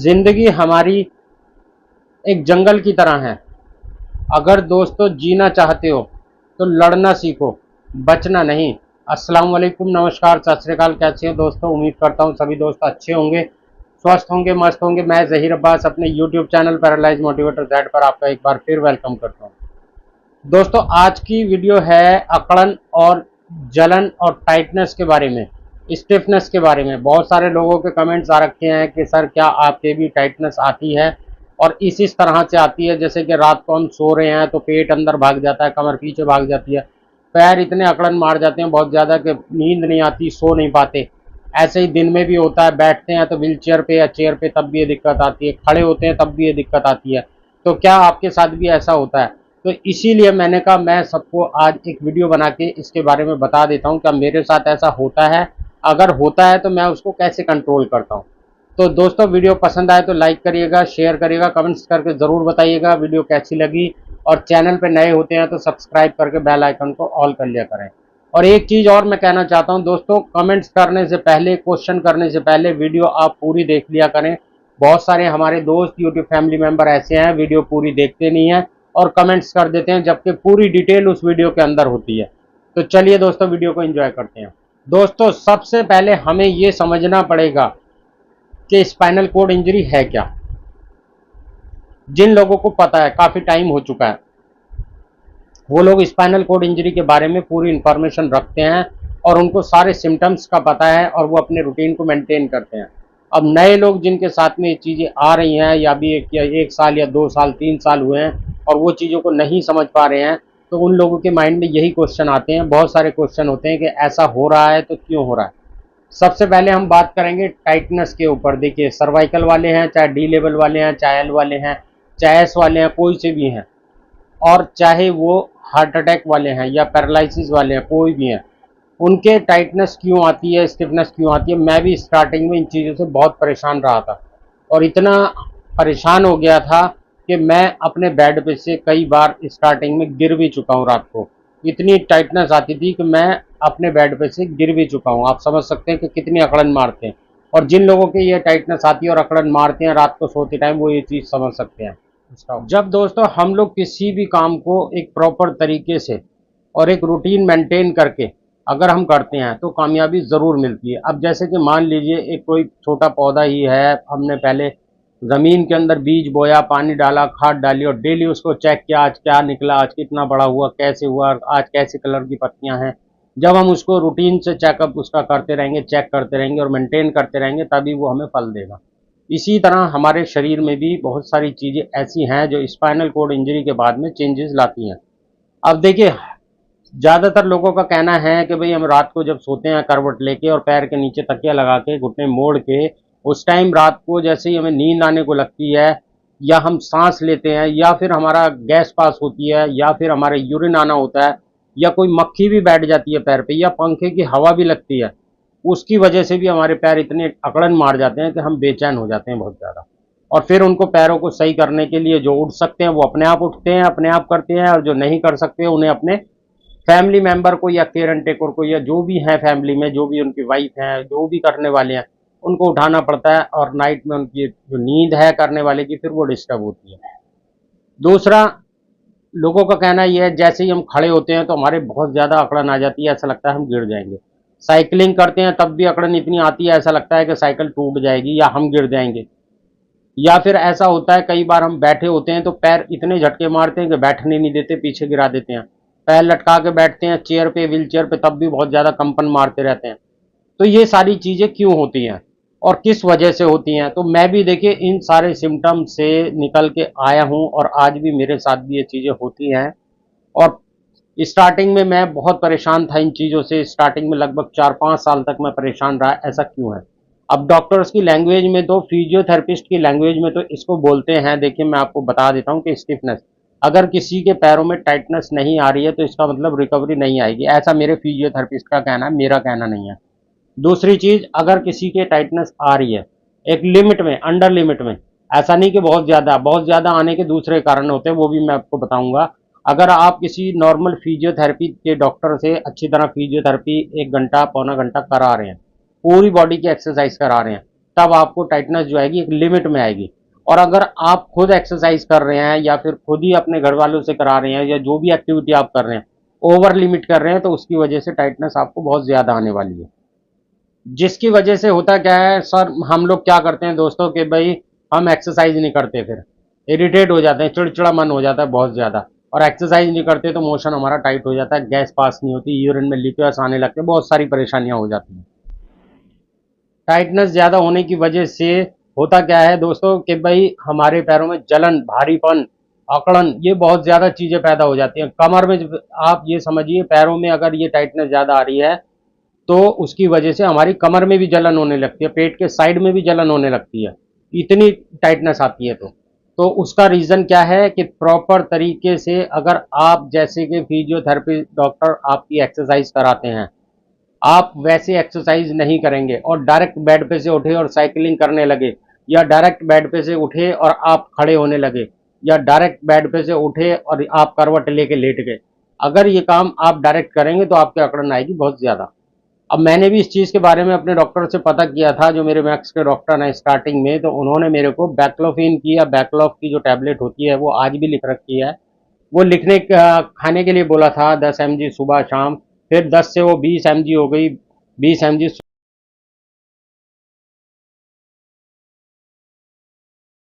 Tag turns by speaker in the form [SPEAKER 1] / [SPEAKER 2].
[SPEAKER 1] जिंदगी हमारी एक जंगल की तरह है। अगर दोस्तों जीना चाहते हो तो लड़ना सीखो, बचना नहीं। अस्सलाम वालेकुम, नमस्कार, सत श्री अकाल। कैसे हो दोस्तों? उम्मीद करता हूँ सभी दोस्त अच्छे होंगे, स्वस्थ होंगे, मस्त होंगे। मैं ज़हीर अब्बास अपने YouTube channel paralyse motivator Z पर आपका एक बार फिर वेलकम करता हूँ। दोस्तों आज की वीडियो है अकड़न और जलन और टाइटनेस के बारे में, स्टिफनेस के बारे में। बहुत सारे लोगों के कमेंट्स आ रखे हैं कि सर क्या आपके भी टाइटनेस आती है, और इस तरह से आती है जैसे कि रात को हम सो रहे हैं तो पेट अंदर भाग जाता है, कमर पीछे भाग जाती है, पैर इतने अकड़न मार जाते हैं बहुत ज़्यादा कि नींद नहीं आती, सो नहीं पाते। ऐसे ही दिन में भी होता है, बैठते हैं तो व्हील चेयर पे या चेयर पे तब भी ये दिक्कत आती है, खड़े होते हैं तब भी ये दिक्कत आती है। तो क्या आपके साथ भी ऐसा होता है? तो इसीलिए मैंने कहा मैं सबको आज एक वीडियो बना के इसके बारे में बता देता हूँ क्या मेरे साथ ऐसा होता है, अगर होता है तो मैं उसको कैसे कंट्रोल करता हूँ। तो दोस्तों वीडियो पसंद आए तो लाइक करिएगा, शेयर करिएगा, कमेंट्स करके ज़रूर बताइएगा वीडियो कैसी लगी। और चैनल पे नए होते हैं तो सब्सक्राइब करके बेल आइकन को ऑल कर लिया करें। और एक चीज़ और मैं कहना चाहता हूं दोस्तों, कमेंट्स करने से पहले, क्वेश्चन करने से पहले वीडियो आप पूरी देख लिया करें। बहुत सारे हमारे दोस्त यूट्यूब फैमिली मेंबर ऐसे हैं वीडियो पूरी देखते नहीं हैं और कमेंट्स कर देते हैं, जबकि पूरी डिटेल उस वीडियो के अंदर होती है। तो चलिए दोस्तों वीडियो को एंजॉय करते हैं। दोस्तों सबसे पहले हमें ये समझना पड़ेगा कि स्पाइनल कोड इंजरी है क्या। जिन लोगों को पता है, काफ़ी टाइम हो चुका है, वो लोग स्पाइनल कोड इंजरी के बारे में पूरी इंफॉर्मेशन रखते हैं और उनको सारे सिम्टम्स का पता है और वो अपने रूटीन को मेंटेन करते हैं। अब नए लोग जिनके साथ में ये चीज़ें आ रही हैं, या भी एक साल या 2 साल 3 साल हुए हैं और वो चीज़ों को नहीं समझ पा रहे हैं, तो उन लोगों के माइंड में यही क्वेश्चन आते हैं। बहुत सारे क्वेश्चन होते हैं कि ऐसा हो रहा है तो क्यों हो रहा है। सबसे पहले हम बात करेंगे टाइटनेस के ऊपर। देखिए सर्वाइकल वाले हैं, चाहे डी लेवल वाले हैं, चाहे एल वाले हैं, चाहे एस वाले हैं, कोई से भी हैं, और चाहे वो हार्ट अटैक वाले हैं या पैरालिसिस वाले हैं, कोई भी हैं, उनके टाइटनेस क्यों आती है, स्टिफनेस क्यों आती है। मैं भी स्टार्टिंग में इन चीज़ों से बहुत परेशान रहा था और इतना परेशान हो गया था कि मैं अपने बेड पे से कई बार स्टार्टिंग में गिर भी चुका हूँ। रात को इतनी टाइटनेस आती थी कि मैं अपने बेड पे से गिर भी चुका हूँ। आप समझ सकते हैं कि कितनी अकड़न मारते हैं। और जिन लोगों के ये टाइटनेस आती है और अकड़न मारते हैं रात को सोते टाइम, वो ये चीज़ समझ सकते हैं। जब दोस्तों हम लोग किसी भी काम को एक प्रॉपर तरीके से और एक रूटीन मेंटेन करके अगर हम करते हैं तो कामयाबी ज़रूर मिलती है। अब जैसे कि मान लीजिए एक कोई छोटा पौधा ही है, हमने पहले ज़मीन के अंदर बीज बोया, पानी डाला, खाद डाली और डेली उसको चेक किया, आज क्या निकला, आज कितना बड़ा हुआ, कैसे हुआ, आज कैसे कलर की पत्तियां हैं। जब हम उसको रूटीन से चेकअप उसका करते रहेंगे, चेक करते रहेंगे और मेंटेन करते रहेंगे, तभी वो हमें फल देगा। इसी तरह हमारे शरीर में भी बहुत सारी चीज़ें ऐसी हैं जो स्पाइनल कोड इंजरी के बाद में चेंजेस लाती हैं। अब देखिए ज़्यादातर लोगों का कहना है कि भाई हम रात को जब सोते हैं करवट लेके और पैर के नीचे तकिया लगा के घुटने मोड़ के, उस टाइम रात को जैसे ही हमें नींद आने को लगती है, या हम सांस लेते हैं, या फिर हमारा गैस पास होती है, या फिर हमारे यूरिन आना होता है, या कोई मक्खी भी बैठ जाती है पैर पे, या पंखे की हवा भी लगती है, उसकी वजह से भी हमारे पैर इतने अकड़न मार जाते हैं कि हम बेचैन हो जाते हैं बहुत ज़्यादा। और फिर उनको पैरों को सही करने के लिए जो उठ सकते हैं वो अपने आप उठते हैं, अपने आप करते हैं, और जो नहीं कर सकते उन्हें अपने फैमिली मेंबर को या केयर एंड टेकर को, या जो भी है फैमिली में, जो भी उनकी वाइफ है, जो भी करने वाले हैं, उनको उठाना पड़ता है। और नाइट में उनकी जो नींद है करने वाले की, फिर वो डिस्टर्ब होती है। दूसरा, लोगों का कहना यह है जैसे ही हम खड़े होते हैं तो हमारे बहुत ज़्यादा अकड़न आ जाती है, ऐसा लगता है हम गिर जाएंगे। साइकिलिंग करते हैं तब भी अकड़न इतनी आती है, ऐसा लगता है कि साइकिल टूट जाएगी या हम गिर जाएंगे। या फिर ऐसा होता है कई बार हम बैठे होते हैं तो पैर इतने झटके मारते हैं कि बैठने नहीं देते, पीछे गिरा देते हैं। पैर लटका के बैठते हैं चेयर पे, व्हील चेयर पे, तब भी बहुत ज़्यादा कंपन मारते रहते हैं। तो ये सारी चीज़ें क्यों होती हैं और किस वजह से होती हैं? तो मैं भी देखिए इन सारे सिम्टम से निकल के आया हूँ और आज भी मेरे साथ भी ये चीज़ें होती हैं। और स्टार्टिंग में मैं बहुत परेशान था इन चीज़ों से। स्टार्टिंग में लगभग 4-5 साल तक मैं परेशान रहा। ऐसा क्यों है? अब डॉक्टर्स की लैंग्वेज में तो, फिजियोथेरेपिस्ट की लैंग्वेज में तो इसको बोलते हैं, देखिए मैं आपको बता देता हूँ कि स्टिफनेस। अगर किसी के पैरों में टाइटनेस नहीं आ रही है तो इसका मतलब रिकवरी नहीं आएगी, ऐसा मेरे फिजियोथेरेपिस्ट का कहना है, मेरा कहना नहीं है। दूसरी चीज़, अगर किसी के टाइटनेस आ रही है एक लिमिट में, अंडर लिमिट में, ऐसा नहीं कि बहुत ज़्यादा आने के दूसरे कारण होते हैं, वो भी मैं आपको बताऊंगा। अगर आप किसी नॉर्मल फिजियोथेरेपी के डॉक्टर से अच्छी तरह फिजियोथेरेपी 1 घंटा पौना घंटा करा रहे हैं, पूरी बॉडी की एक्सरसाइज करा रहे हैं, तब आपको टाइटनेस जो आएगी एक लिमिट में आएगी। और अगर आप खुद एक्सरसाइज कर रहे हैं या फिर खुद ही अपने घर वालों से करा रहे हैं या जो भी एक्टिविटी आप कर रहे हैं ओवर लिमिट कर रहे हैं, तो उसकी वजह से टाइटनेस आपको बहुत ज़्यादा आने वाली है। जिसकी वजह से होता क्या है सर, हम लोग क्या करते हैं दोस्तों कि भाई हम एक्सरसाइज नहीं करते, फिर इरिटेट हो जाते हैं, चिड़चिड़ा मन हो जाता है बहुत ज़्यादा, और एक्सरसाइज नहीं करते तो मोशन हमारा टाइट हो जाता है, गैस पास नहीं होती, यूरिन में लिक्विड्स आने लगते हैं, बहुत सारी परेशानियां हो जाती हैं। टाइटनेस ज़्यादा होने की वजह से होता क्या है दोस्तों कि भाई हमारे पैरों में जलन, भारीपन, अकड़न, ये बहुत ज़्यादा चीज़ें पैदा हो जाती हैं। कमर में आप ये समझिए, पैरों में अगर ये टाइटनेस ज़्यादा आ रही है तो उसकी वजह से हमारी कमर में भी जलन होने लगती है, पेट के साइड में भी जलन होने लगती है, इतनी टाइटनेस आती है। तो उसका रीज़न क्या है कि प्रॉपर तरीके से अगर आप जैसे कि फिजियोथेरेपी डॉक्टर आपकी एक्सरसाइज कराते हैं, आप वैसे एक्सरसाइज नहीं करेंगे और डायरेक्ट बेड पे से उठे और साइकिलिंग करने लगे, या डायरेक्ट बेड पे से उठे और आप खड़े होने लगे, या डायरेक्ट बेड पे से उठे और आप करवट लेके लेट गए, अगर ये काम आप डायरेक्ट करेंगे तो आपके अकड़न आएगी बहुत ज़्यादा। अब मैंने भी इस चीज़ के बारे में अपने डॉक्टर से पता किया था, जो मेरे मैक्स के डॉक्टर हैं स्टार्टिंग में, तो उन्होंने मेरे को बैक्लोफिन की या बैकलॉफ की जो टैबलेट होती है वो आज भी लिख रखी है, वो खाने के लिए बोला था 10 mg सुबह शाम, फिर 10 से वो 20 mg हो गई, 20 mg